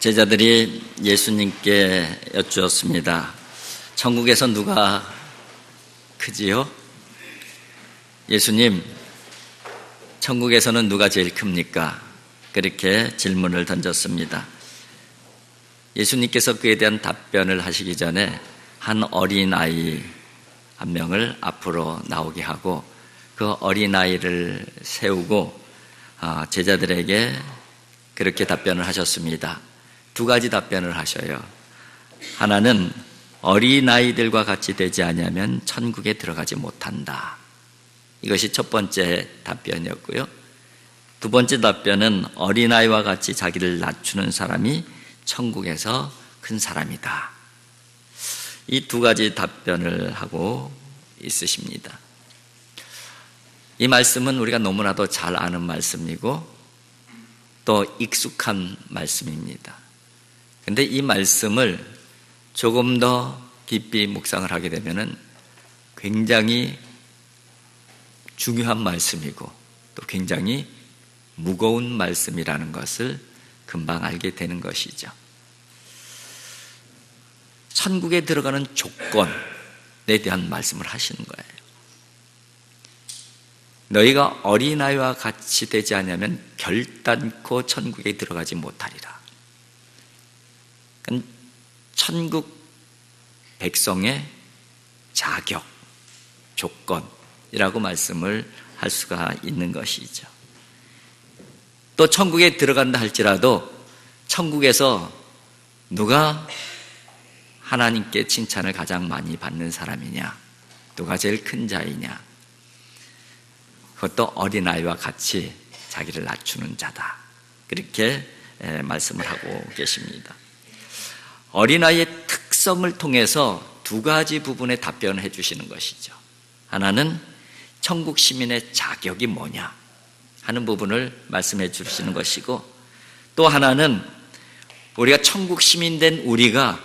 제자들이 예수님께 여쭈었습니다. 천국에서 누가 크지요? 예수님, 천국에서는 누가 제일 큽니까? 그렇게 질문을 던졌습니다. 예수님께서 그에 대한 답변을 하시기 전에 한 어린아이 한 명을 앞으로 나오게 하고 그 어린아이를 세우고 제자들에게 그렇게 답변을 하셨습니다. 두 가지 답변을 하셔요. 하나는 어린아이들과 같이 되지 않으면 천국에 들어가지 못한다. 이것이 첫 번째 답변이었고요. 두 번째 답변은 어린아이와 같이 자기를 낮추는 사람이 천국에서 큰 사람이다. 이 두 가지 답변을 하고 있으십니다. 이 말씀은 우리가 너무나도 잘 아는 말씀이고 또 익숙한 말씀입니다. 그런데 이 말씀을 조금 더 깊이 묵상을 하게 되면 굉장히 중요한 말씀이고 또 굉장히 무거운 말씀이라는 것을 금방 알게 되는 것이죠. 천국에 들어가는 조건에 대한 말씀을 하시는 거예요. 너희가 어린아이와 같이 되지 않으면 결단코 천국에 들어가지 못하리라. 천국 백성의 자격, 조건이라고 말씀을 할 수가 있는 것이죠. 또 천국에 들어간다 할지라도 천국에서 누가 하나님께 칭찬을 가장 많이 받는 사람이냐, 누가 제일 큰 자이냐, 그것도 어린아이와 같이 자기를 낮추는 자다. 그렇게 말씀을 하고 계십니다. 어린아이의 특성을 통해서 두 가지 부분에 답변을 해주시는 것이죠. 하나는 천국 시민의 자격이 뭐냐 하는 부분을 말씀해 주시는 것이고, 또 하나는 우리가 천국 시민 된 우리가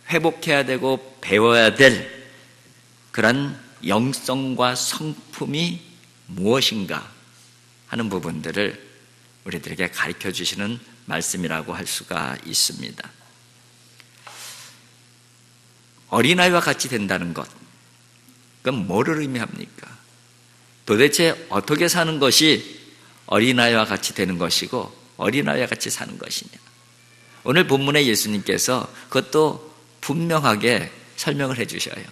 회복해야 되고 배워야 될 그런 영성과 성품이 무엇인가 하는 부분들을 우리들에게 가르쳐 주시는 말씀이라고 할 수가 있습니다. 어린아이와 같이 된다는 것, 그건 뭐를 의미합니까? 도대체 어떻게 사는 것이 어린아이와 같이 되는 것이고 어린아이와 같이 사는 것이냐? 오늘 본문에 예수님께서 그것도 분명하게 설명을 해주셔요.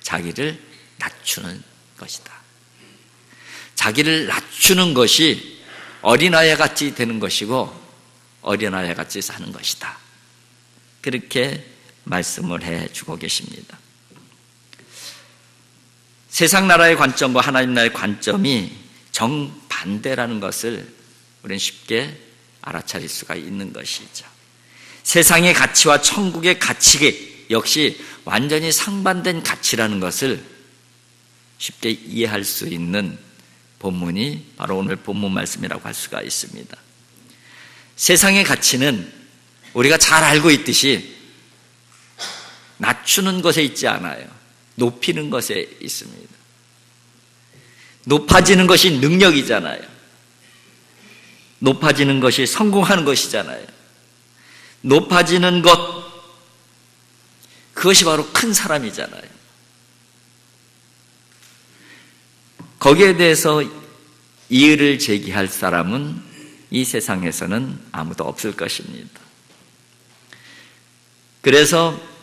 자기를 낮추는 것이다. 자기를 낮추는 것이 어린아이와 같이 되는 것이고 어린아이와 같이 사는 것이다. 그렇게 말씀을 해주고 계십니다. 세상 나라의 관점과 하나님 나라의 관점이 정반대라는 것을 우리는 쉽게 알아차릴 수가 있는 것이죠. 세상의 가치와 천국의 가치 역시 완전히 상반된 가치라는 것을 쉽게 이해할 수 있는 본문이 바로 오늘 본문 말씀이라고 할 수가 있습니다. 세상의 가치는 우리가 잘 알고 있듯이 낮추는 것에 있지 않아요. 높이는 것에 있습니다. 높아지는 것이 능력이잖아요. 높아지는 것이 성공하는 것이잖아요. 높아지는 것, 그것이 바로 큰 사람이잖아요. 거기에 대해서 이의를 제기할 사람은 이 세상에서는 아무도 없을 것입니다. 그래서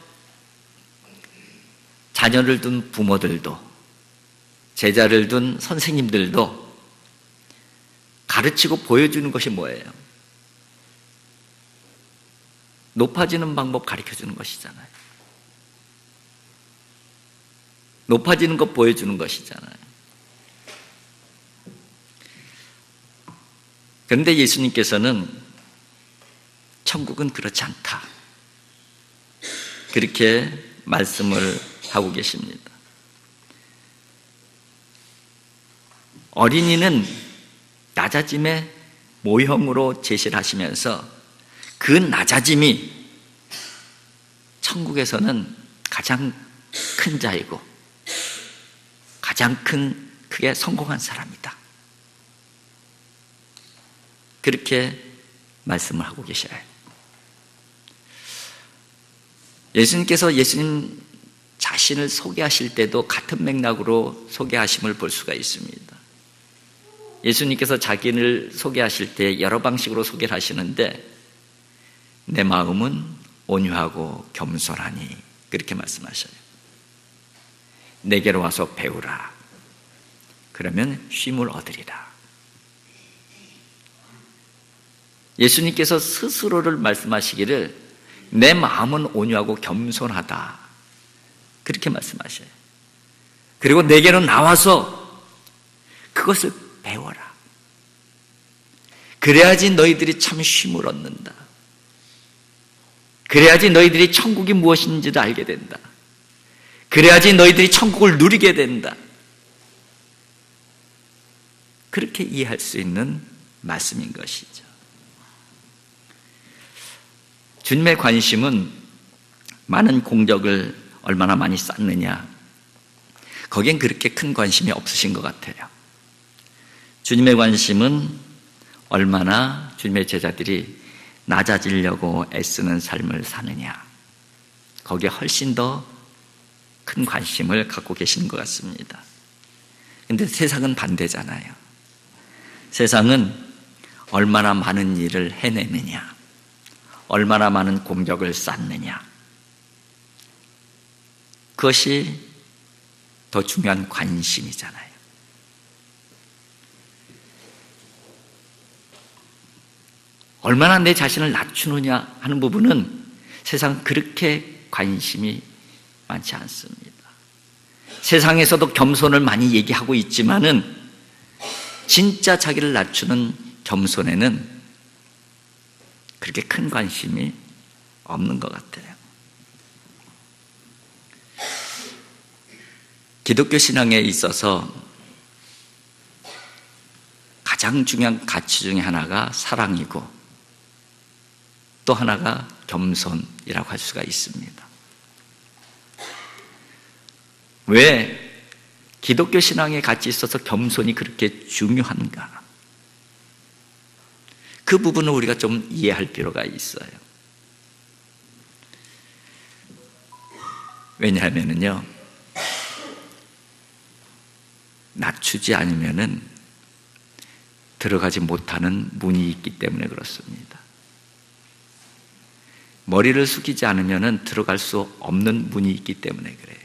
자녀를 둔 부모들도, 제자를 둔 선생님들도 가르치고 보여주는 것이 뭐예요? 높아지는 방법 가르쳐주는 것이잖아요. 높아지는 것 보여주는 것이잖아요. 그런데 예수님께서는 천국은 그렇지 않다. 그렇게 말씀을 하고 계십니다. 어린이는 낮아짐의 모형으로 제시를 하시면서 그 낮아짐이 천국에서는 가장 큰 자이고 가장 크게 성공한 사람이다. 그렇게 말씀을 하고 계셔요. 예수님께서 예수님 자신을 소개하실 때도 같은 맥락으로 소개하심을 볼 수가 있습니다. 예수님께서 자기를 소개하실 때 여러 방식으로 소개를 하시는데 내 마음은 온유하고 겸손하니 그렇게 말씀하셔요. 내게로 와서 배우라. 그러면 쉼을 얻으리라. 예수님께서 스스로를 말씀하시기를 내 마음은 온유하고 겸손하다. 그렇게 말씀하셔요. 그리고 내게로 나와서 그것을 배워라. 그래야지 너희들이 참 쉼을 얻는다. 그래야지 너희들이 천국이 무엇인지도 알게 된다. 그래야지 너희들이 천국을 누리게 된다. 그렇게 이해할 수 있는 말씀인 것이죠. 주님의 관심은 많은 공적을 얼마나 많이 쌓느냐, 거기엔 그렇게 큰 관심이 없으신 것 같아요. 주님의 관심은 얼마나 주님의 제자들이 낮아지려고 애쓰는 삶을 사느냐, 거기에 훨씬 더 큰 관심을 갖고 계시는 것 같습니다. 그런데 세상은 반대잖아요. 세상은 얼마나 많은 일을 해내느냐, 얼마나 많은 공적을 쌓느냐, 그것이 더 중요한 관심이잖아요. 얼마나 내 자신을 낮추느냐 하는 부분은 세상 그렇게 관심이 많지 않습니다. 세상에서도 겸손을 많이 얘기하고 있지만은 진짜 자기를 낮추는 겸손에는 그렇게 큰 관심이 없는 것 같아요. 기독교 신앙에 있어서 가장 중요한 가치 중에 하나가 사랑이고 또 하나가 겸손이라고 할 수가 있습니다. 왜 기독교 신앙에 같이 있어서 겸손이 그렇게 중요한가? 그 부분을 우리가 좀 이해할 필요가 있어요. 왜냐하면요, 낮추지 않으면은 들어가지 못하는 문이 있기 때문에 그렇습니다. 머리를 숙이지 않으면은 들어갈 수 없는 문이 있기 때문에 그래요.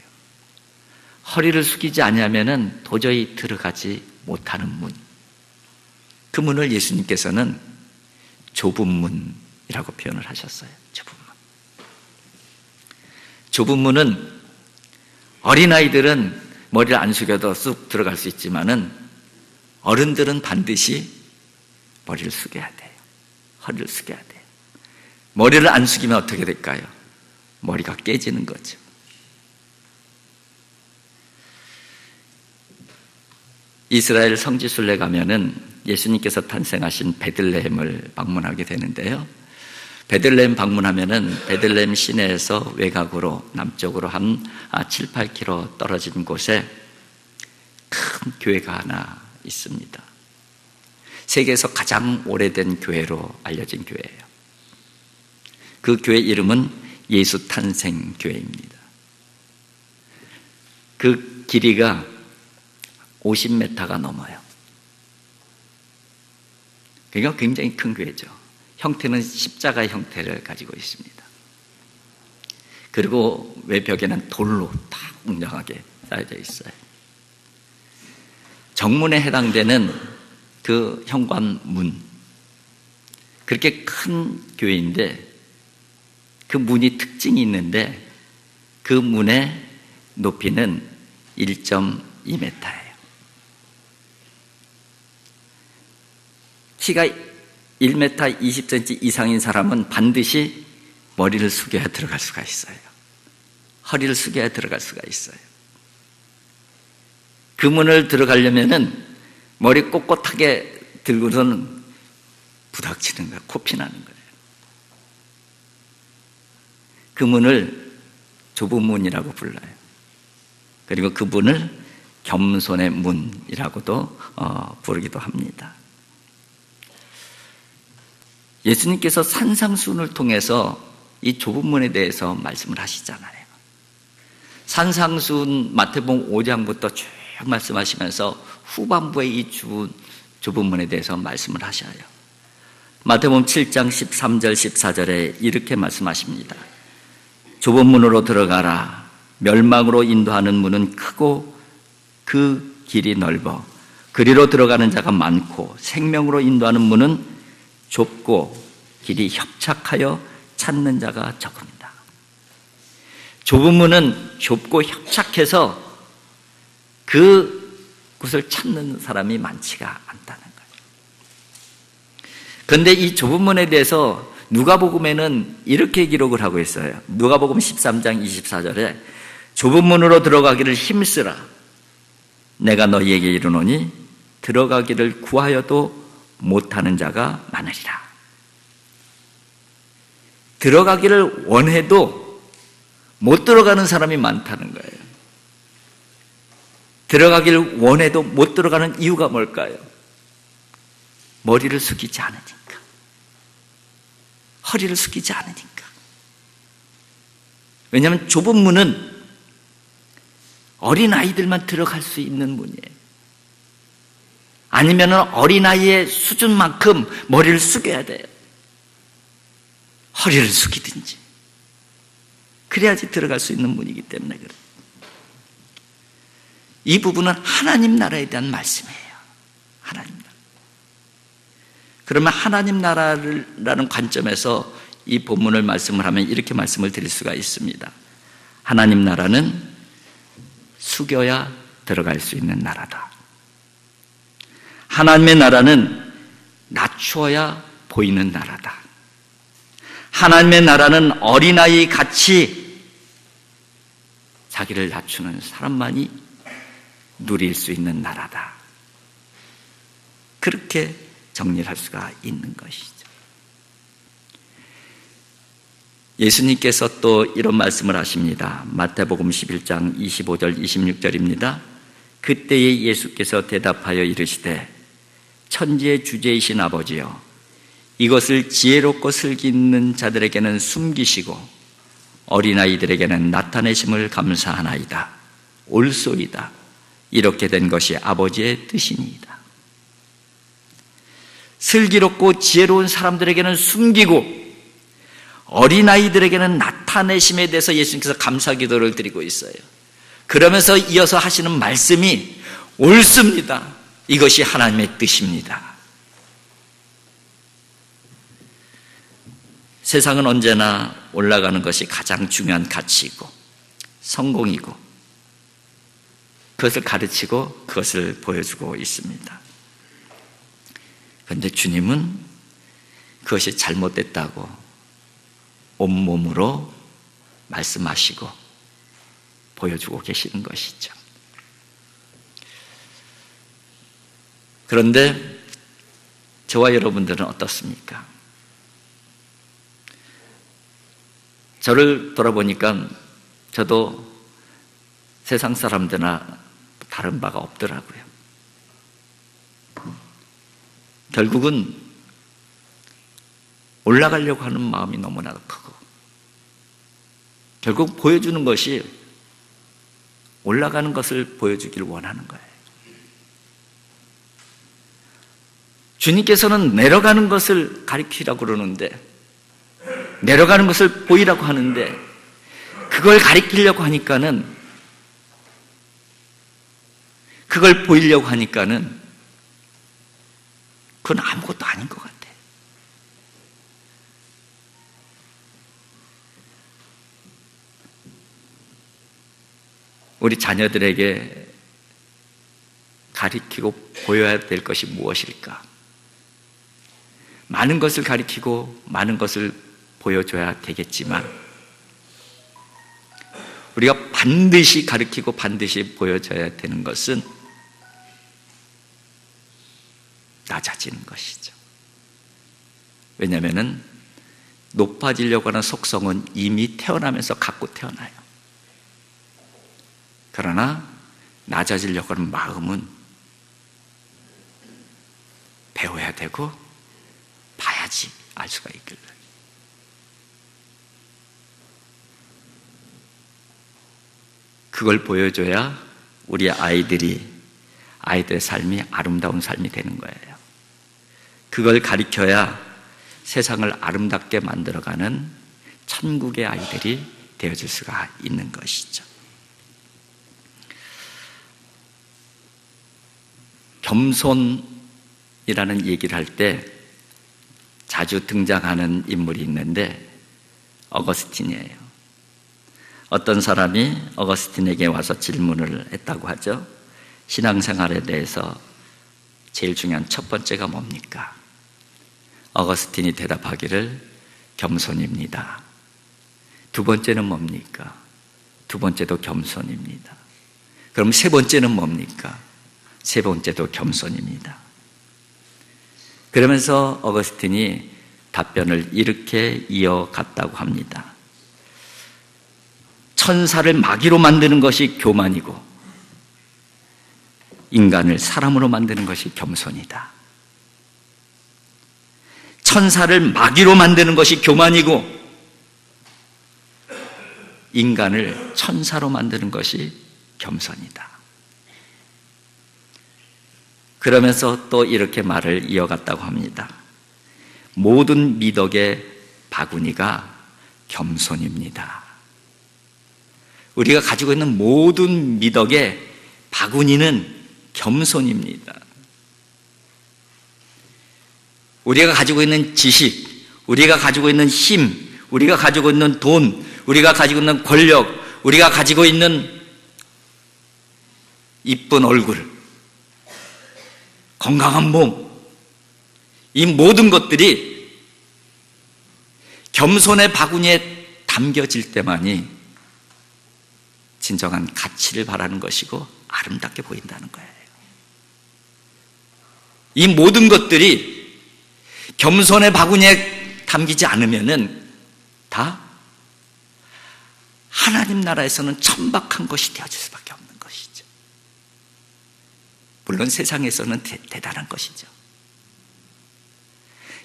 허리를 숙이지 않으면은 도저히 들어가지 못하는 문. 그 문을 예수님께서는 좁은 문이라고 표현을 하셨어요. 좁은 문. 좁은 문은 어린아이들은 머리를 안 숙여도 쑥 들어갈 수 있지만은 어른들은 반드시 머리를 숙여야 돼요. 허리를 숙여야 돼요. 머리를 안 숙이면 어떻게 될까요? 머리가 깨지는 거죠. 이스라엘 성지순례 가면은 예수님께서 탄생하신 베들레헴을 방문하게 되는데요. 베들레헴 방문하면은 베들레헴 시내에서 외곽으로 남쪽으로 한 7, 8km 떨어진 곳에 큰 교회가 하나 있습니다. 세계에서 가장 오래된 교회로 알려진 교회예요. 그 교회 이름은 예수 탄생 교회입니다. 그 길이가 50m가 넘어요. 그러니까 굉장히 큰 교회죠. 형태는 십자가 형태를 가지고 있습니다. 그리고 외벽에는 돌로 딱 웅장하게 쌓여져 있어요. 정문에 해당되는 그 현관문, 그렇게 큰 교회인데 그 문이 특징이 있는데 그 문의 높이는 1.2m예요. 키가 1m 20cm 이상인 사람은 반드시 머리를 숙여야 들어갈 수가 있어요. 허리를 숙여야 들어갈 수가 있어요. 그 문을 들어가려면은 머리 꼿꼿하게 들고서는 부닥치는 거예요. 코피 나는 거예요. 그 문을 좁은 문이라고 불러요. 그리고 그 문을 겸손의 문이라고도 부르기도 합니다. 예수님께서 산상수훈을 통해서 이 좁은 문에 대해서 말씀을 하시잖아요. 산상수훈 마태복음 5장부터 쭉 말씀하시면서 후반부에 이 좁은 문에 대해서 말씀을 하셔요. 마태복음 7장 13절 14절에 이렇게 말씀하십니다. 좁은 문으로 들어가라. 멸망으로 인도하는 문은 크고 그 길이 넓어 그리로 들어가는 자가 많고 생명으로 인도하는 문은 좁고 길이 협착하여 찾는 자가 적습니다. 좁은 문은 좁고 협착해서 그곳을 찾는 사람이 많지가 않다는 거예요. 그런데 이 좁은 문에 대해서 누가복음에는 이렇게 기록을 하고 있어요. 누가복음 13장 24절에 좁은 문으로 들어가기를 힘쓰라. 내가 너희에게 이르노니 들어가기를 구하여도 못하는 자가 많으리라. 들어가기를 원해도 못 들어가는 사람이 많다는 거예요. 들어가기를 원해도 못 들어가는 이유가 뭘까요? 머리를 숙이지 않으니까. 허리를 숙이지 않으니까. 왜냐하면 좁은 문은 어린아이들만 들어갈 수 있는 문이에요. 아니면 어린아이의 수준만큼 머리를 숙여야 돼요. 허리를 숙이든지. 그래야지 들어갈 수 있는 문이기 때문에 그래요. 이 부분은 하나님 나라에 대한 말씀이에요. 하나님 나라. 그러면 하나님 나라라는 관점에서 이 본문을 말씀을 하면 이렇게 말씀을 드릴 수가 있습니다. 하나님 나라는 숙여야 들어갈 수 있는 나라다. 하나님의 나라는 낮추어야 보이는 나라다. 하나님의 나라는 어린아이 같이 자기를 낮추는 사람만이 누릴 수 있는 나라다. 그렇게 정리를 할 수가 있는 것이죠. 예수님께서 또 이런 말씀을 하십니다. 마태복음 11장 25절 26절입니다. 그때에 예수께서 대답하여 이르시되 천지의 주제이신 아버지여 이것을 지혜롭고 슬기 있는 자들에게는 숨기시고 어린아이들에게는 나타내심을 감사하나이다. 옳소이다. 이렇게 된 것이 아버지의 뜻이니이다. 슬기롭고 지혜로운 사람들에게는 숨기고 어린아이들에게는 나타내심에 대해서 예수님께서 감사기도를 드리고 있어요. 그러면서 이어서 하시는 말씀이 옳습니다. 이것이 하나님의 뜻입니다. 세상은 언제나 올라가는 것이 가장 중요한 가치이고 성공이고 그것을 가르치고 그것을 보여주고 있습니다. 그런데 주님은 그것이 잘못됐다고 온몸으로 말씀하시고 보여주고 계시는 것이죠. 그런데 저와 여러분들은 어떻습니까? 저를 돌아보니까 저도 세상 사람들이나 다른 바가 없더라고요. 결국은 올라가려고 하는 마음이 너무나 크고 결국 보여주는 것이 올라가는 것을 보여주기를 원하는 거예요. 주님께서는 내려가는 것을 가리키라고 그러는데 내려가는 것을 보이라고 하는데 그걸 가리키려고 하니까는 그걸 보이려고 하니까는 그건 아무것도 아닌 것 같아요. 우리 자녀들에게 가리키고 보여야 될 것이 무엇일까? 많은 것을 가리키고 많은 것을 보여줘야 되겠지만 우리가 반드시 가리키고 반드시 보여줘야 되는 것은 낮아지는 것이죠. 왜냐하면 높아지려고 하는 속성은 이미 태어나면서 갖고 태어나요. 그러나 낮아지려고 하는 마음은 배워야 되고 봐야지 알 수가 있길래. 그걸 보여줘야 우리 아이들의 삶이 아름다운 삶이 되는 거예요. 그걸 가르쳐야 세상을 아름답게 만들어가는 천국의 아이들이 되어질 수가 있는 것이죠. 겸손이라는 얘기를 할 때 자주 등장하는 인물이 있는데 어거스틴이에요. 어떤 사람이 어거스틴에게 와서 질문을 했다고 하죠. 신앙생활에 대해서 제일 중요한 첫 번째가 뭡니까? 어거스틴이 대답하기를 겸손입니다. 두 번째는 뭡니까? 두 번째도 겸손입니다. 그럼 세 번째는 뭡니까? 세 번째도 겸손입니다. 그러면서 어거스틴이 답변을 이렇게 이어갔다고 합니다. 천사를 마귀로 만드는 것이 교만이고 인간을 사람으로 만드는 것이 겸손이다. 천사를 마귀로 만드는 것이 교만이고 인간을 천사로 만드는 것이 겸손이다. 그러면서 또 이렇게 말을 이어갔다고 합니다. 모든 미덕의 바구니가 겸손입니다. 우리가 가지고 있는 모든 미덕의 바구니는 겸손입니다. 우리가 가지고 있는 지식, 우리가 가지고 있는 힘, 우리가 가지고 있는 돈, 우리가 가지고 있는 권력, 우리가 가지고 있는 이쁜 얼굴, 건강한 몸, 이 모든 것들이 겸손의 바구니에 담겨질 때만이 진정한 가치를 바라는 것이고 아름답게 보인다는 거예요. 이 모든 것들이 겸손의 바구니에 담기지 않으면은 다 하나님 나라에서는 천박한 것이 되어질 수밖에 없는 것이죠. 물론 세상에서는 대단한 것이죠.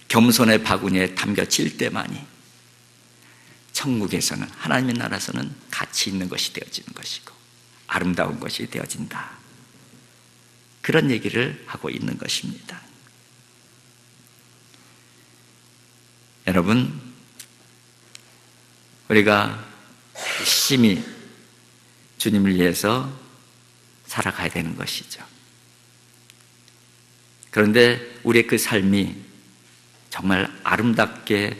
겸손의 바구니에 담겨질 때만이 천국에서는, 하나님의 나라에서는 가치 있는 것이 되어지는 것이고 아름다운 것이 되어진다. 그런 얘기를 하고 있는 것입니다. 여러분, 우리가 열심히 주님을 위해서 살아가야 되는 것이죠. 그런데 우리의 그 삶이 정말 아름답게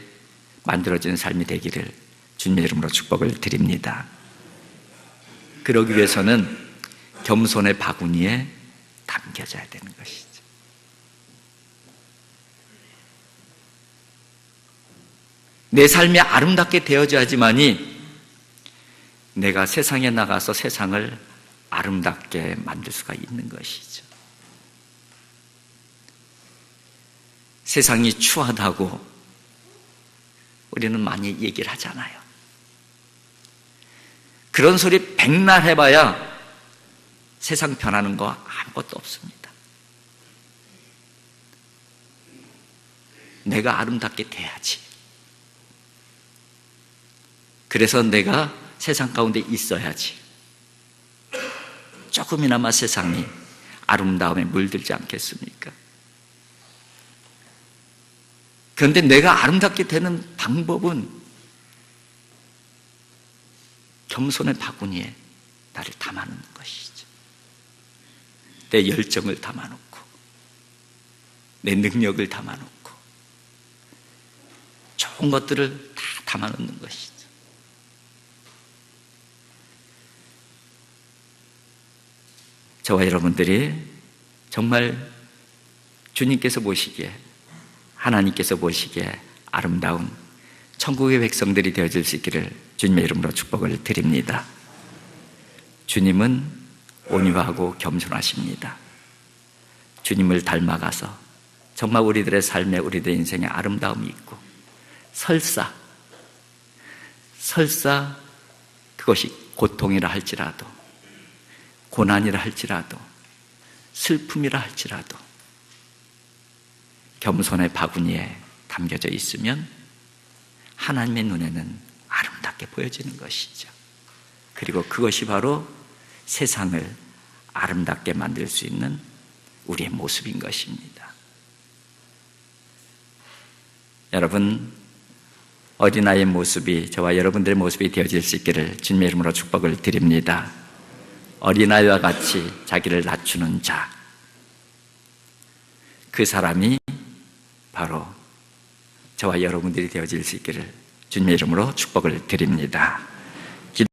만들어지는 삶이 되기를 주님의 이름으로 축복을 드립니다. 그러기 위해서는 겸손의 바구니에 담겨져야 되는 것이죠. 내 삶이 아름답게 되어져야지만이 내가 세상에 나가서 세상을 아름답게 만들 수가 있는 것이죠. 세상이 추하다고 우리는 많이 얘기를 하잖아요. 그런 소리 백날 해봐야 세상 변하는 거 아무것도 없습니다. 내가 아름답게 돼야지. 그래서 내가 세상 가운데 있어야지. 조금이나마 세상이 아름다움에 물들지 않겠습니까? 그런데 내가 아름답게 되는 방법은 겸손의 바구니에 나를 담아놓는 것이죠. 내 열정을 담아놓고 내 능력을 담아놓고 좋은 것들을 다 담아놓는 것이죠. 저와 여러분들이 정말 주님께서 보시기에, 하나님께서 보시기에 아름다운 천국의 백성들이 되어질 수 있기를 주님의 이름으로 축복을 드립니다. 주님은 온유하고 겸손하십니다. 주님을 닮아가서 정말 우리들의 삶에, 우리들의 인생에 아름다움이 있고, 설사 그것이 고통이라 할지라도, 고난이라 할지라도, 슬픔이라 할지라도 겸손의 바구니에 담겨져 있으면 하나님의 눈에는 아름답게 보여지는 것이죠. 그리고 그것이 바로 세상을 아름답게 만들 수 있는 우리의 모습인 것입니다. 여러분, 어린아이의 모습이 저와 여러분들의 모습이 되어질 수 있기를 주님의 이름으로 축복을 드립니다. 어린아이와 같이 자기를 낮추는 자, 그 사람이 바로 저와 여러분들이 되어질 수 있기를 주님의 이름으로 축복을 드립니다.